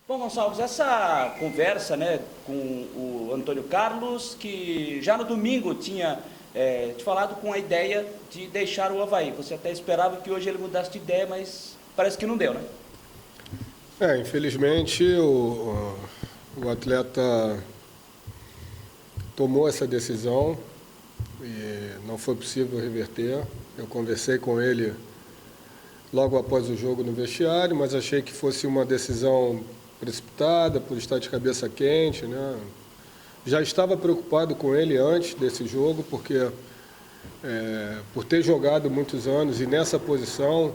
Bom, Gonçalves, essa conversa, né, com o Antônio Carlos, que já no domingo tinha te falado com a ideia de deixar o Avaí. Você até esperava que hoje ele mudasse de ideia, mas parece que não deu, né? Infelizmente o atleta tomou essa decisão e não foi possível reverter. Eu conversei com ele logo após o jogo no vestiário, mas achei que fosse uma decisão precipitada, por estar de cabeça quente, né? Já estava preocupado com ele antes desse jogo, porque por ter jogado muitos anos e nessa posição,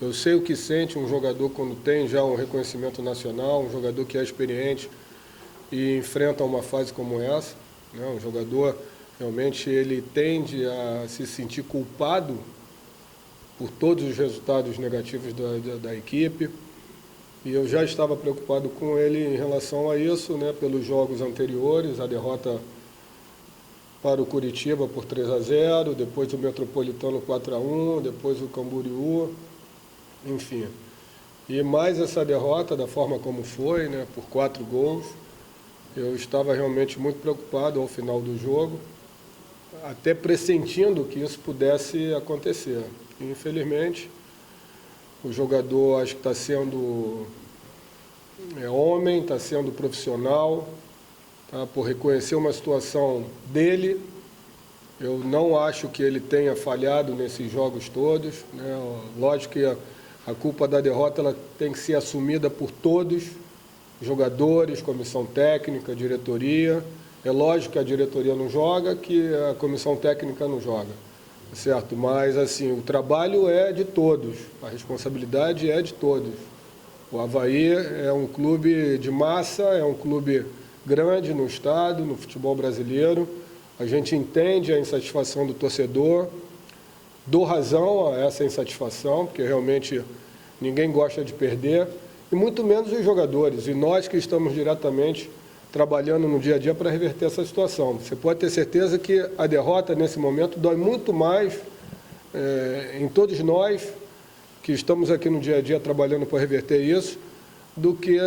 eu sei o que sente um jogador quando tem já um reconhecimento nacional, um jogador que é experiente e enfrenta uma fase como essa, né? Um jogador, realmente, ele tende a se sentir culpado por todos os resultados negativos da equipe. E eu já estava preocupado com ele em relação a isso, né, pelos jogos anteriores, a derrota para o Curitiba por 3-0, depois o Metropolitano 4-1, depois o Camboriú, enfim. E mais essa derrota, da forma como foi, né, por 4 gols, eu estava realmente muito preocupado ao final do jogo, até pressentindo que isso pudesse acontecer. E, infelizmente, o jogador acho que está sendo homem, está sendo profissional, tá? Por reconhecer uma situação dele. Eu não acho que ele tenha falhado nesses jogos todos, né? Lógico que a culpa da derrota ela tem que ser assumida por todos, jogadores, comissão técnica, diretoria. É lógico que a diretoria não joga, que a comissão técnica não joga. Certo, mas assim, o trabalho é de todos, a responsabilidade é de todos. O Avaí é um clube de massa, é um clube grande no estado, no futebol brasileiro. A gente entende a insatisfação do torcedor, dou razão a essa insatisfação, porque realmente ninguém gosta de perder, e muito menos os jogadores, e nós que estamos diretamente trabalhando no dia a dia para reverter essa situação. Você pode ter certeza que a derrota, nesse momento, dói muito mais em todos nós que estamos aqui no dia a dia trabalhando para reverter isso, do que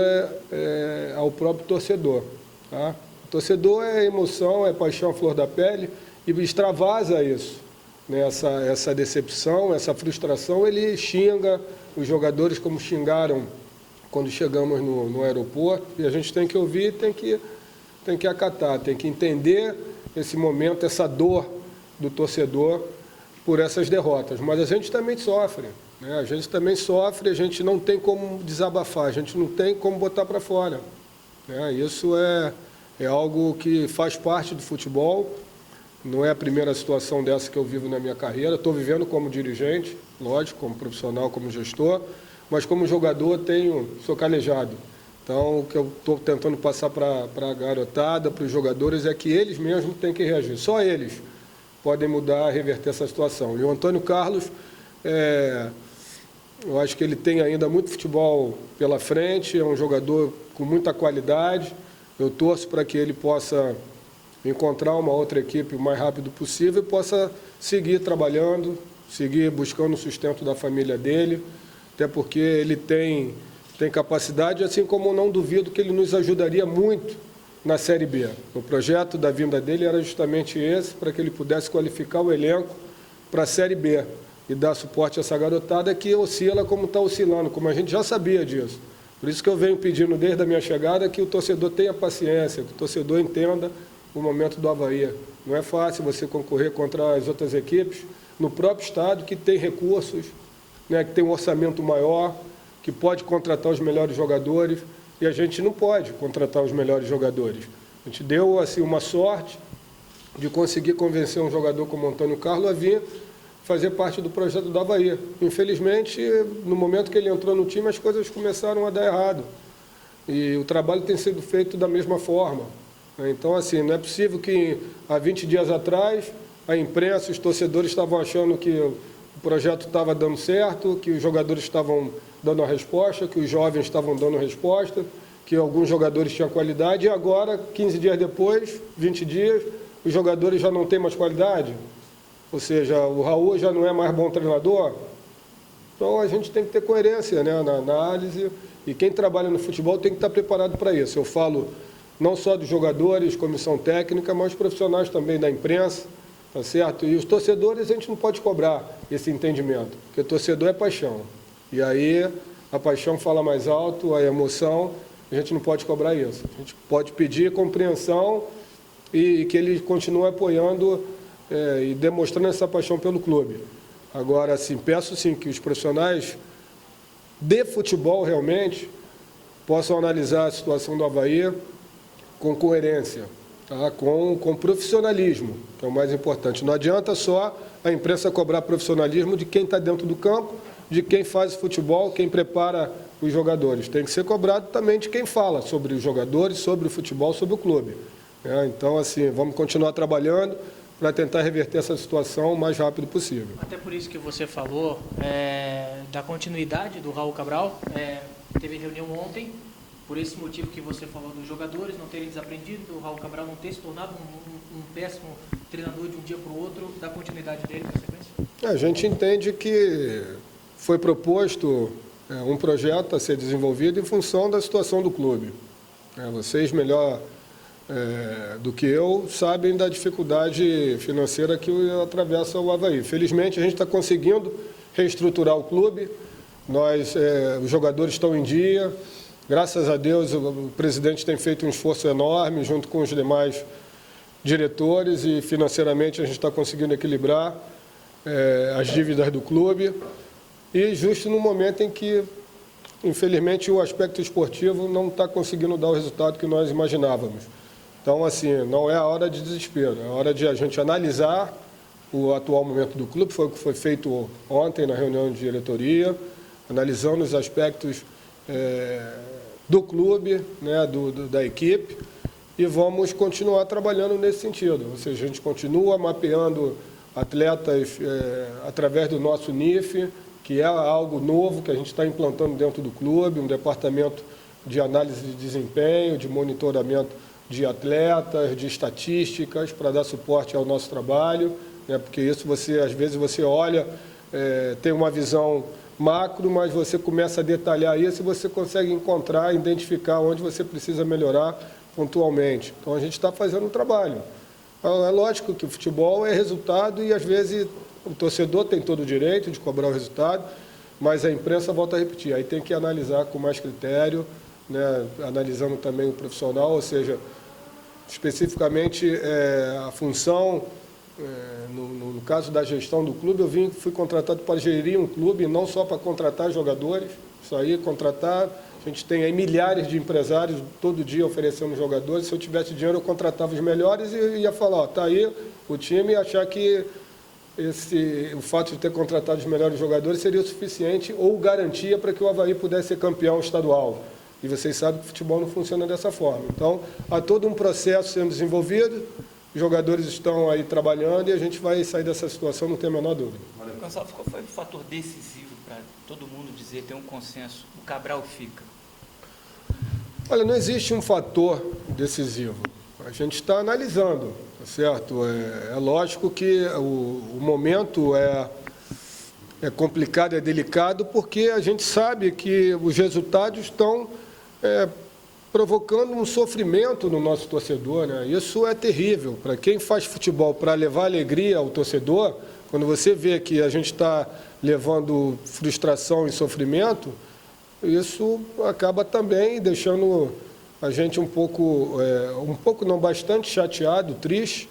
ao próprio torcedor. Tá? O torcedor é emoção, é paixão à flor da pele, e extravasa isso. Né? Essa decepção, essa frustração, ele xinga os jogadores como xingaram quando chegamos no aeroporto, e a gente tem que ouvir, tem que acatar, tem que entender esse momento, essa dor do torcedor por essas derrotas. Mas a gente também sofre, né? A gente também sofre, a gente não tem como desabafar, a gente não tem como botar para fora, né? Isso é algo que faz parte do futebol, não é a primeira situação dessa que eu vivo na minha carreira, estou vivendo como dirigente, lógico, como profissional, como gestor, mas como jogador sou calejado. Então, o que eu estou tentando passar para a garotada, para os jogadores, é que eles mesmos têm que reagir. Só eles podem mudar, reverter essa situação. E o Antônio Carlos, eu acho que ele tem ainda muito futebol pela frente, é um jogador com muita qualidade. Eu torço para que ele possa encontrar uma outra equipe o mais rápido possível e possa seguir trabalhando, seguir buscando o sustento da família dele, até porque ele tem capacidade, assim como eu não duvido que ele nos ajudaria muito na Série B. O projeto da vinda dele era justamente esse, para que ele pudesse qualificar o elenco para a Série B e dar suporte a essa garotada que oscila como está oscilando, como a gente já sabia disso. Por isso que eu venho pedindo desde a minha chegada que o torcedor tenha paciência, que o torcedor entenda o momento do Avaí. Não é fácil você concorrer contra as outras equipes no próprio estado que tem recursos, né, que tem um orçamento maior, que pode contratar os melhores jogadores, e a gente não pode contratar os melhores jogadores. A gente deu assim, uma sorte de conseguir convencer um jogador como Antônio Carlos a vir fazer parte do projeto do Avaí. Infelizmente, no momento que ele entrou no time, as coisas começaram a dar errado. E o trabalho tem sido feito da mesma forma. Então, assim, não é possível que há 20 dias atrás a imprensa, os torcedores estavam achando que o projeto estava dando certo, que os jogadores estavam dando a resposta, que os jovens estavam dando a resposta, que alguns jogadores tinham qualidade, e agora, 15 dias depois, 20 dias, os jogadores já não têm mais qualidade. Ou seja, o Raul já não é mais bom treinador. Então, a gente tem que ter coerência, né, na análise, e quem trabalha no futebol tem que estar preparado para isso. Eu falo não só dos jogadores, comissão técnica, mas profissionais também da imprensa, tá certo? E os torcedores, a gente não pode cobrar esse entendimento, porque torcedor é paixão. E aí, a paixão fala mais alto, a emoção, a gente não pode cobrar isso. A gente pode pedir compreensão e que ele continue apoiando e demonstrando essa paixão pelo clube. Agora, assim, peço sim que os profissionais de futebol realmente possam analisar a situação do Avaí com coerência, tá? com profissionalismo, que é o mais importante. Não adianta só a imprensa cobrar profissionalismo de quem está dentro do campo, de quem faz futebol, quem prepara os jogadores. Tem que ser cobrado também de quem fala sobre os jogadores, sobre o futebol, sobre o clube. Então, assim, vamos continuar trabalhando para tentar reverter essa situação o mais rápido possível. Até por isso que você falou da continuidade do Raul Cabral, teve reunião ontem, por esse motivo que você falou dos jogadores não terem desaprendido, do Raul Cabral não ter se tornado um péssimo treinador de um dia para o outro, da continuidade dele na sequência? A gente entende que foi proposto um projeto a ser desenvolvido em função da situação do clube. Vocês melhor do que eu sabem da dificuldade financeira que atravessa o Avaí. Felizmente, a gente está conseguindo reestruturar o clube, os jogadores estão em dia, graças a Deus o presidente tem feito um esforço enorme junto com os demais diretores e financeiramente a gente está conseguindo equilibrar as dívidas do clube e justo no momento em que, infelizmente, o aspecto esportivo não está conseguindo dar o resultado que nós imaginávamos. Então, assim, não é a hora de desespero, é a hora de a gente analisar o atual momento do clube, foi o que foi feito ontem na reunião de diretoria, analisando os aspectos do clube, né, da equipe, e vamos continuar trabalhando nesse sentido. Ou seja, a gente continua mapeando atletas através do nosso NIF, que é algo novo que a gente está implantando dentro do clube, um departamento de análise de desempenho, de monitoramento de atletas, de estatísticas, para dar suporte ao nosso trabalho, né? Porque isso às vezes você olha, tem uma visão macro, mas você começa a detalhar isso e você consegue encontrar, identificar onde você precisa melhorar pontualmente. Então, a gente está fazendo um trabalho. É lógico que o futebol é resultado e, às vezes, o torcedor tem todo o direito de cobrar o resultado, mas a imprensa volta a repetir. Aí tem que analisar com mais critério, né, analisando também o profissional, ou seja, especificamente a função, no caso da gestão do clube, fui contratado para gerir um clube, não só para contratar jogadores, isso aí, contratar, a gente tem aí milhares de empresários todo dia oferecendo jogadores, se eu tivesse dinheiro eu contratava os melhores e ia falar, está aí o time, e achar que o fato de ter contratado os melhores jogadores seria o suficiente ou garantia para que o Avaí pudesse ser campeão estadual. E vocês sabem que o futebol não funciona dessa forma. Então, há todo um processo sendo desenvolvido, os jogadores estão aí trabalhando e a gente vai sair dessa situação, não tem a menor dúvida. Gonçalves, qual foi o fator decisivo para todo mundo dizer, ter um consenso, o Cabral fica? Olha, não existe um fator decisivo. A gente está analisando, tá certo? É lógico que o momento é complicado, é delicado, porque a gente sabe que os resultados estão provocando um sofrimento no nosso torcedor, né? Isso é terrível. Para quem faz futebol para levar alegria ao torcedor, quando você vê que a gente está levando frustração e sofrimento, isso acaba também deixando a gente um pouco não, bastante chateado, triste,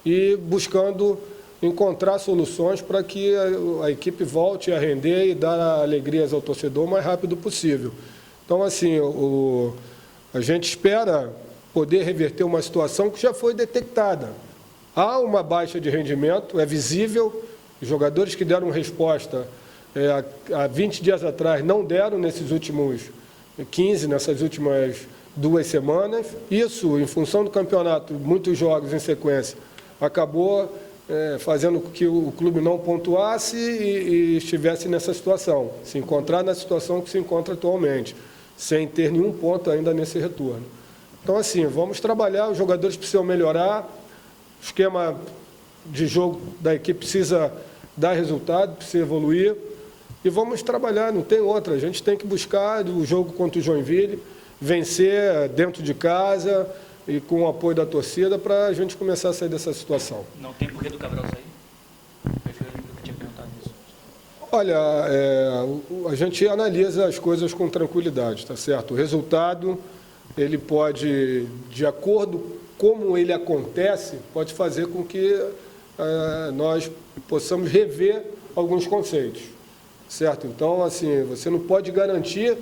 e buscando encontrar soluções para que a equipe volte a render e dar alegrias ao torcedor o mais rápido possível. Então, assim, a gente espera poder reverter uma situação que já foi detectada. Há uma baixa de rendimento, é visível, os jogadores que deram resposta há 20 dias atrás não deram nesses últimos 15, nessas últimas 2 semanas. Isso, em função do campeonato, muitos jogos em sequência, acabou fazendo com que o clube não pontuasse e estivesse nessa situação, se encontrar na situação que se encontra atualmente, sem ter nenhum ponto ainda nesse retorno. Então, assim, vamos trabalhar, os jogadores precisam melhorar, o esquema de jogo da equipe precisa dar resultado, precisa evoluir, e vamos trabalhar, não tem outra. A gente tem que buscar o jogo contra o Joinville, vencer dentro de casa e com o apoio da torcida para a gente começar a sair dessa situação. Não tem porquê do Cabral sair? Eu tinha perguntado isso. Olha, a gente analisa as coisas com tranquilidade, tá certo? O resultado, ele pode, de acordo como ele acontece, pode fazer com que nós possamos rever alguns conceitos, certo? Então, assim, você não pode garantir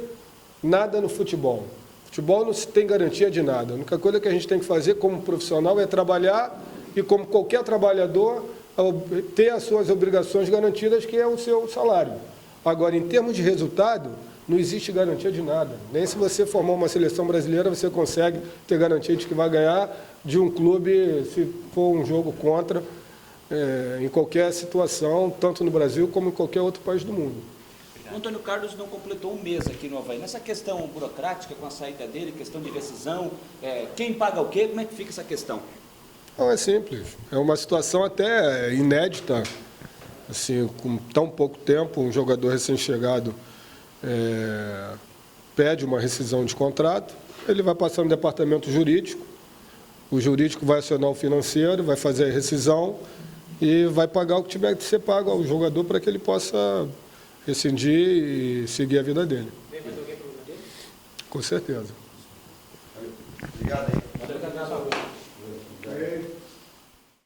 nada no futebol. Futebol não se tem garantia de nada. A única coisa que a gente tem que fazer como profissional é trabalhar e, como qualquer trabalhador, ter as suas obrigações garantidas, que é o seu salário. Agora, em termos de resultado, não existe garantia de nada. Nem se você formar uma seleção brasileira, você consegue ter garantia de que vai ganhar de um clube, se for um jogo contra, em qualquer situação, tanto no Brasil como em qualquer outro país do mundo. O Antônio Carlos não completou um mês aqui no Avaí. Nessa questão burocrática, com a saída dele, questão de rescisão, quem paga o quê? Como é que fica essa questão? Não, é simples. É uma situação até inédita. Assim, com tão pouco tempo, um jogador recém-chegado pede uma rescisão de contrato, ele vai passar no departamento jurídico, o jurídico vai acionar o financeiro, vai fazer a rescisão e vai pagar o que tiver que ser pago ao jogador para que ele possa rescindir e seguir a vida dele. Com certeza. Obrigado aí.